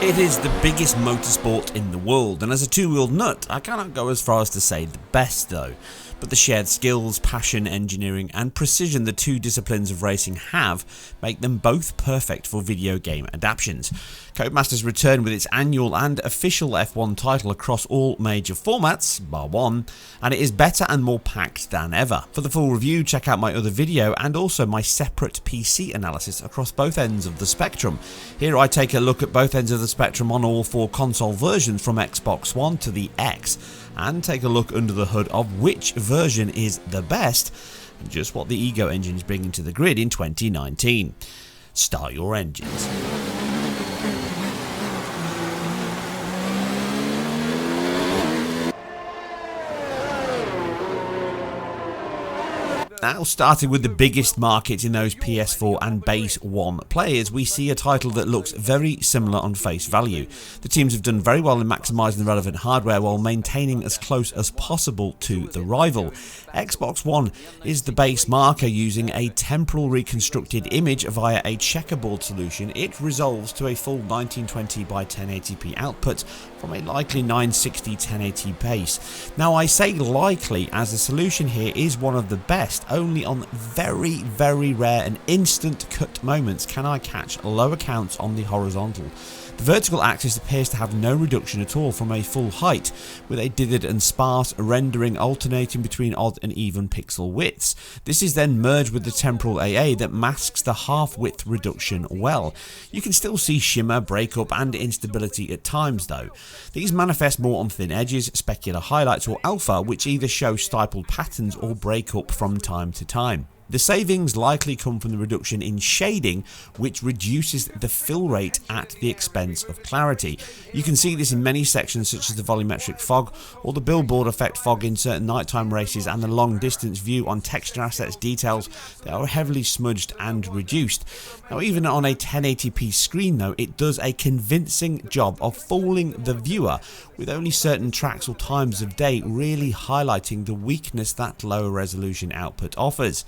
It is the biggest motorsport in the world, and as a two-wheeled nut, I cannot go as far as to say the best though. But the shared skills, passion, engineering and precision the two disciplines of racing have make them both perfect for video game adaptations. Codemasters return with its annual and official F1 title across all major formats, bar one, and it is better and more packed than ever. For the full review, check out my other video and also my separate PC analysis across both ends of the spectrum. Here I take a look at both ends of the spectrum on all four console versions from Xbox One to the X, and take a look under the hood of which version is the best and just what the Ego engine is bringing to the grid in 2019. Start your engines. Now, starting with the biggest markets in those PS4 and Base 1 players, we see a title that looks very similar on face value. The teams have done very well in maximising the relevant hardware while maintaining as close as possible to the rival. Xbox One is the base marker using a temporal reconstructed image via a checkerboard solution. It resolves to a full 1920 by 1080p output from a likely 960 1080 base. Now, I say likely as the solution here is one of the best. Only on very, very rare and instant cut moments can I catch lower counts on the horizontal. The vertical axis appears to have no reduction at all from a full height, with a dithered and sparse rendering alternating between odd and even pixel widths. This is then merged with the temporal AA that masks the half width reduction well. You can still see shimmer, breakup and instability at times though. These manifest more on thin edges, specular highlights or alpha, which either show stippled patterns or break up from time to time. The savings likely come from the reduction in shading, which reduces the fill rate at the expense of clarity. You can see this in many sections such as the volumetric fog or the billboard effect fog in certain nighttime races, and the long distance view on texture assets details that are heavily smudged and reduced. Now, even on a 1080p screen though, it does a convincing job of fooling the viewer, with only certain tracks or times of day really highlighting the weakness that lower resolution output offers.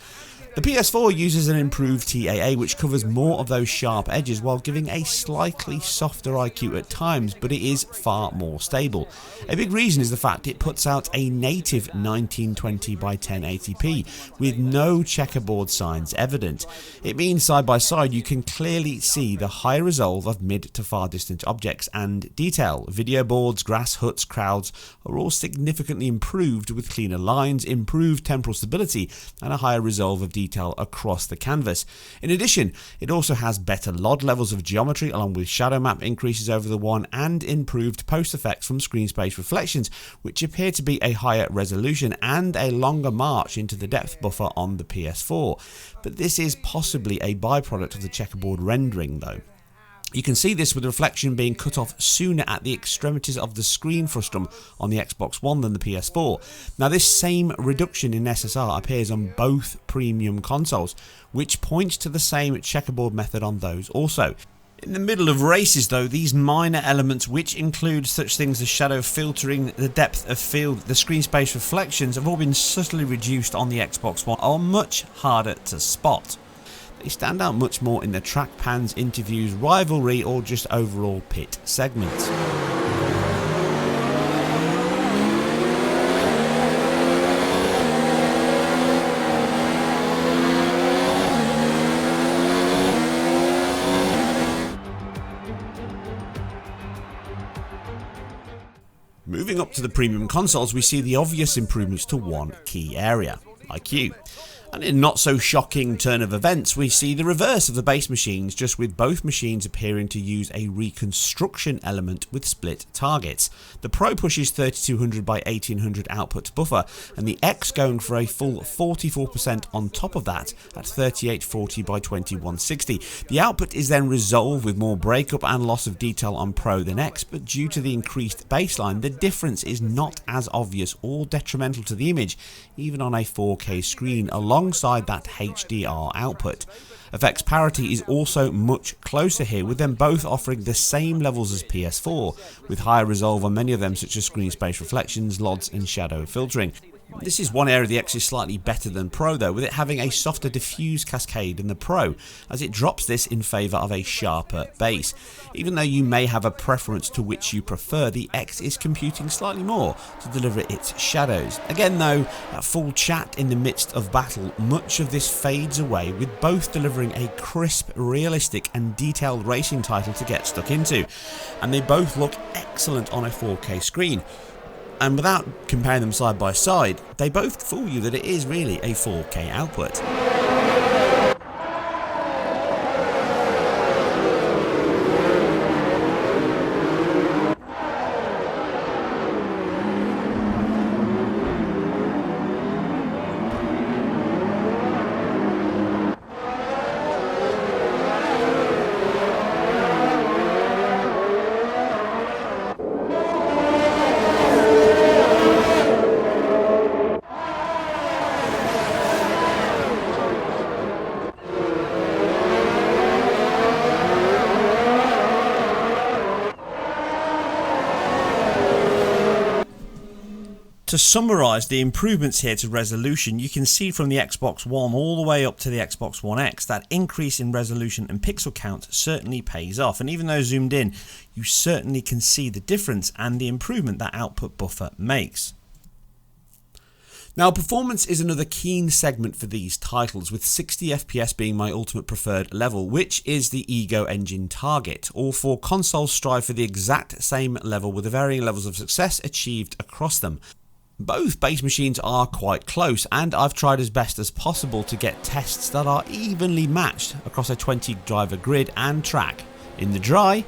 The PS4 uses an improved TAA which covers more of those sharp edges while giving a slightly softer IQ at times, but it is far more stable. A big reason is the fact it puts out a native 1920 by 1080p with no checkerboard signs evident. It means side by side you can clearly see the high resolve of mid to far distant objects and detail. Video boards, grass huts, crowds are all significantly improved with cleaner lines, improved temporal stability and a higher resolve of detail across the canvas. In addition, it also has better LOD levels of geometry along with shadow map increases over the One and improved post effects from screen space reflections, which appear to be a higher resolution and a longer march into the depth buffer on the PS4. But this is possibly a byproduct of the checkerboard rendering though. You can see this with the reflection being cut off sooner at the extremities of the screen frustum on the Xbox One than the PS4. Now, this same reduction in SSR appears on both premium consoles, which points to the same checkerboard method on those also. In the middle of races though, these minor elements, which include such things as shadow filtering, the depth of field, the screen space reflections, have all been subtly reduced on the Xbox One, are much harder to spot. They stand out much more in the track pans, interviews, rivalry or just overall pit segments. Moving up to the premium consoles, we see the obvious improvements to one key area, IQ. And in a not so shocking turn of events, we see the reverse of the base machines, just with both machines appearing to use a reconstruction element with split targets. The Pro pushes 3200 by 1800 output buffer, and the X going for a full 44% on top of that at 3840 by 2160. The output is then resolved with more breakup and loss of detail on Pro than X, but due to the increased baseline, the difference is not as obvious or detrimental to the image, even on a 4K screen, alongside that HDR output. Effects parity is also much closer here, with them both offering the same levels as PS4, with higher resolve on many of them such as screen space reflections, LODs and shadow filtering. This is one area the X is slightly better than Pro though, with it having a softer diffuse cascade than the Pro, as it drops this in favour of a sharper base. Even though you may have a preference to which you prefer, the X is computing slightly more to deliver its shadows. Again though, at full chat in the midst of battle, much of this fades away, with both delivering a crisp, realistic and detailed racing title to get stuck into, and they both look excellent on a 4K screen. And without comparing them side by side, they both fool you that it is really a 4K output. To summarise the improvements here to resolution, you can see from the Xbox One all the way up to the Xbox One X that increase in resolution and pixel count certainly pays off, and even though zoomed in, you certainly can see the difference and the improvement that output buffer makes. Now, performance is another keen segment for these titles, with 60 FPS being my ultimate preferred level, which is the Ego engine target. All four consoles strive for the exact same level, with the varying levels of success achieved across them. Both base machines are quite close, and I've tried as best as possible to get tests that are evenly matched across a 20 driver grid and track. In the dry,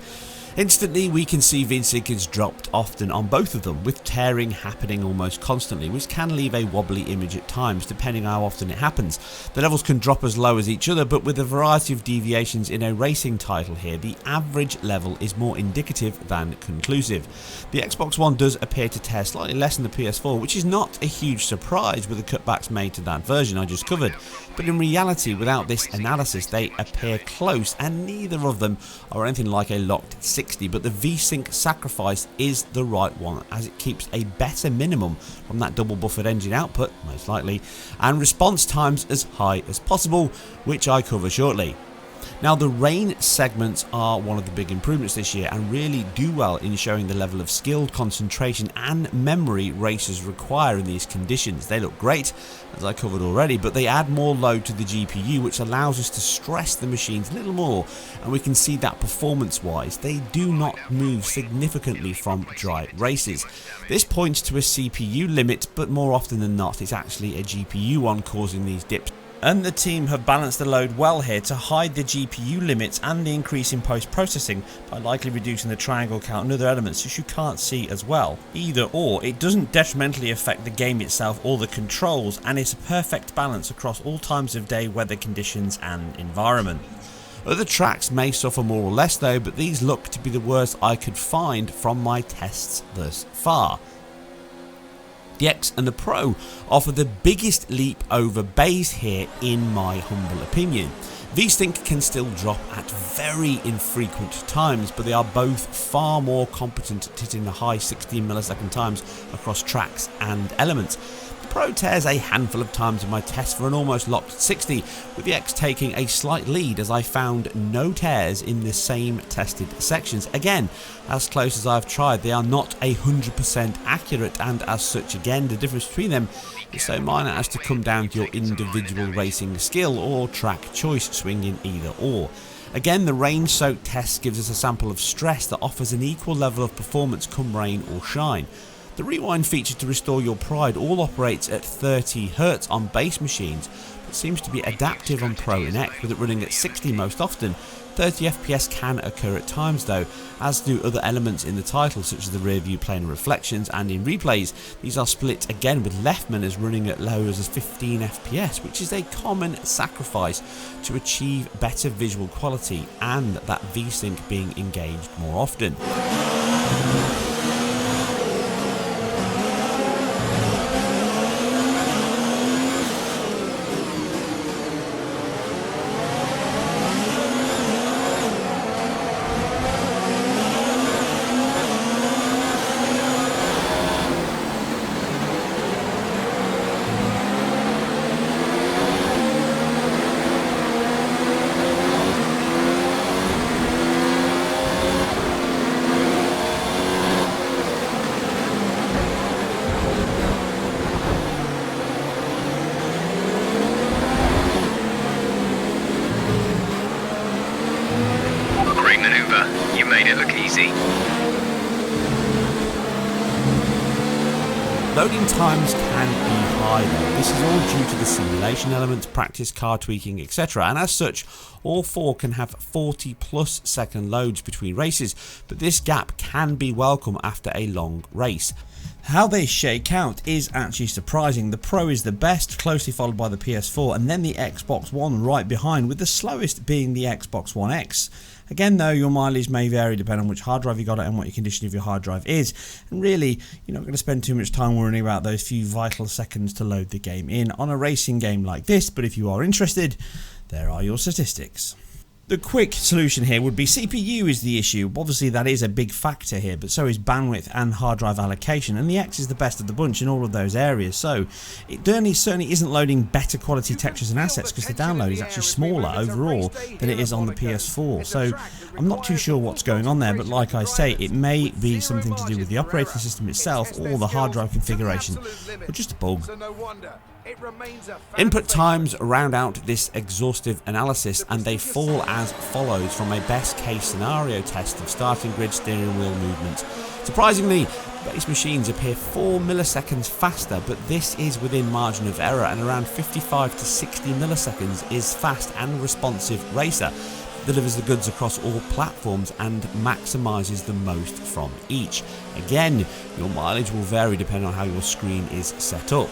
instantly we can see VSync is dropped often on both of them, with tearing happening almost constantly, which can leave a wobbly image at times depending on how often it happens. The levels can drop as low as each other, but with a variety of deviations in a racing title here, the average level is more indicative than conclusive. The Xbox One does appear to tear slightly less than the PS4, which is not a huge surprise with the cutbacks made to that version I just covered, but in reality without this analysis they appear close, and neither of them are anything like a locked 60, but the VSync sacrifice is the right one, as it keeps a better minimum from that double buffered engine output, most likely, and response times as high as possible, which I cover shortly. Now, the rain segments are one of the big improvements this year and really do well in showing the level of skill, concentration and memory racers require in these conditions. They look great, as I covered already, but they add more load to the GPU, which allows us to stress the machines a little more, and we can see that performance wise they do not move significantly from dry races. This points to a CPU limit, but more often than not it's actually a GPU one causing these dips. And the team have balanced the load well here to hide the GPU limits and the increase in post-processing by likely reducing the triangle count and other elements which you can't see as well. Either or, it doesn't detrimentally affect the game itself or the controls, and it's a perfect balance across all times of day, weather conditions and environment. Other tracks may suffer more or less though, but these look to be the worst I could find from my tests thus far. The X and the Pro offer the biggest leap over base here in my humble opinion. VSync can still drop at very infrequent times, but they are both far more competent at hitting the high 16 millisecond times across tracks and elements. The Pro tears a handful of times in my test for an almost locked 60, with the X taking a slight lead as I found no tears in the same tested sections. Again, as close as I've tried, they are not 100% accurate, and as such again the difference between them is so minor as to come down to your individual racing skill or track choice, swinging either or. Again, the rain-soaked test gives us a sample of stress that offers an equal level of performance come rain or shine. The rewind feature to restore your pride all operates at 30 Hz on base machines, but seems to be adaptive on Pro and X, with it running at 60 most often. 30 FPS can occur at times though, as do other elements in the title such as the rear view plane reflections, and in replays these are split again, with Leftman as running at lows as 15 FPS, which is a common sacrifice to achieve better visual quality and that VSync being engaged more often. easy. Loading times can be high though. This is all due to the simulation elements, practice, car tweaking, etc. And as such, all 4 can have 40+ second loads between races, but this gap can be welcome after a long race. How they shake out is actually surprising. The Pro is the best, closely followed by the PS4, and then the Xbox One right behind, with the slowest being the Xbox One X. Again though, your mileage may vary depending on which hard drive you got it and what your condition of your hard drive is, and really you're not going to spend too much time worrying about those few vital seconds to load the game in on a racing game like this, but if you are interested, there are your statistics. The quick solution here would be CPU is the issue. Obviously that is a big factor here, but so is bandwidth and hard drive allocation, and the X is the best of the bunch in all of those areas, so it certainly isn't loading better quality textures and assets because the download is actually smaller overall than it is on the PS4, so I'm not too sure what's going on there, but like I say, it may be something to do with the operating system itself or the hard drive configuration, or just a bug. Input times round out this exhaustive analysis, and they fall as follows from a best case scenario test of starting grid, steering wheel movement. Surprisingly, base machines appear 4 milliseconds faster, but this is within margin of error, and around 55 to 60 milliseconds is fast and responsive racer. Delivers the goods across all platforms and maximises the most from each. Again, your mileage will vary depending on how your screen is set up.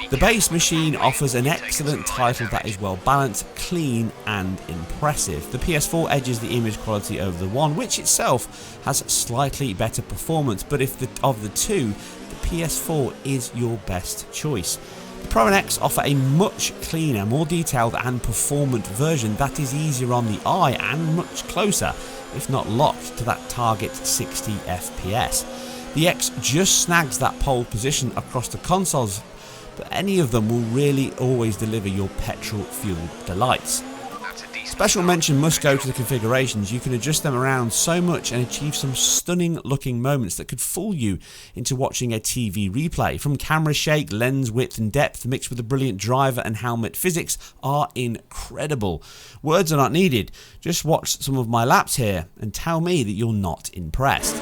The base machine offers an excellent title that is well balanced, clean and impressive. The PS4 edges the image quality over the One, which itself has slightly better performance, but of the two, the PS4 is your best choice. The Pro and X offer a much cleaner, more detailed and performant version that is easier on the eye and much closer, if not locked, to that target 60 FPS. The X just snags that pole position across the consoles, but any of them will really always deliver your petrol-fueled delights. Special mention must go to the configurations. You can adjust them around so much and achieve some stunning looking moments that could fool you into watching a TV replay. From camera shake, lens width and depth mixed with the brilliant driver and helmet physics are incredible. Words are not needed, just watch some of my laps here and tell me that you're not impressed.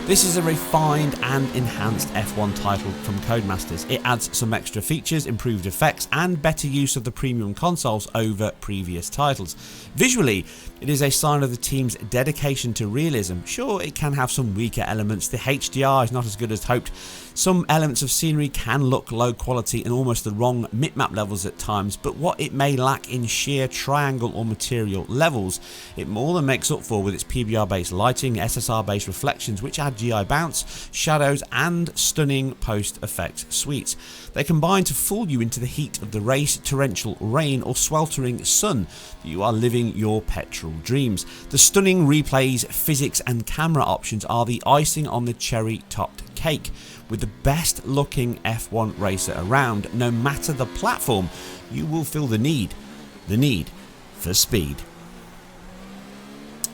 This is a refined and enhanced F1 title from Codemasters. It adds some extra features, improved effects and better use of the premium consoles over previous titles. Visually, it is a sign of the team's dedication to realism. Sure, it can have some weaker elements, the HDR is not as good as hoped, some elements of scenery can look low quality and almost the wrong map levels at times, but what it may lack in sheer triangle or material levels, it more than makes up for with its PBR based lighting, SSR based reflections which add GI bounce, shadows and stunning post-effect suites. They combine to fool you into the heat of the race, torrential rain or sweltering sun that you are living your petrol dreams. The stunning replays, physics and camera options are the icing on the cherry topped cake. With the best looking F1 racer around, no matter the platform, you will feel the need for speed.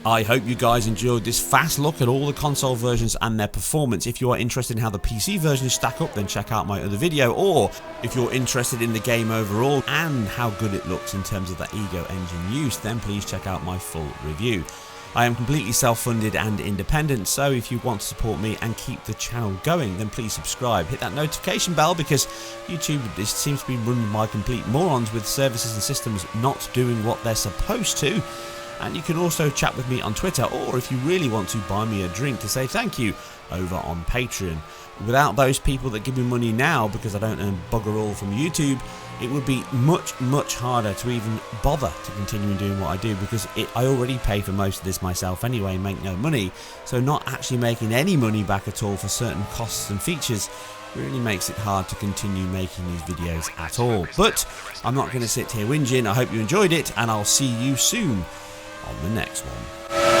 I hope you guys enjoyed this fast look at all the console versions and their performance. If you are interested in how the PC versions stack up, then check out my other video, or if you're interested in the game overall and how good it looks in terms of the Ego engine use, then please check out my full review. I am completely self-funded and independent, so if you want to support me and keep the channel going, then please subscribe. Hit that notification bell, because YouTube seems to be run by complete morons with services and systems not doing what they're supposed to. And you can also chat with me on Twitter, or if you really want to, buy me a drink to say thank you over on Patreon. Without those people that give me money now, because I don't earn bugger all from YouTube, it would be much harder to even bother to continue doing what I do, because I already pay for most of this myself anyway, make no money. So not actually making any money back at all for certain costs and features really makes it hard to continue making these videos at all. But I'm not going to sit here whinging. I hope you enjoyed it, and I'll see you soon on the next one.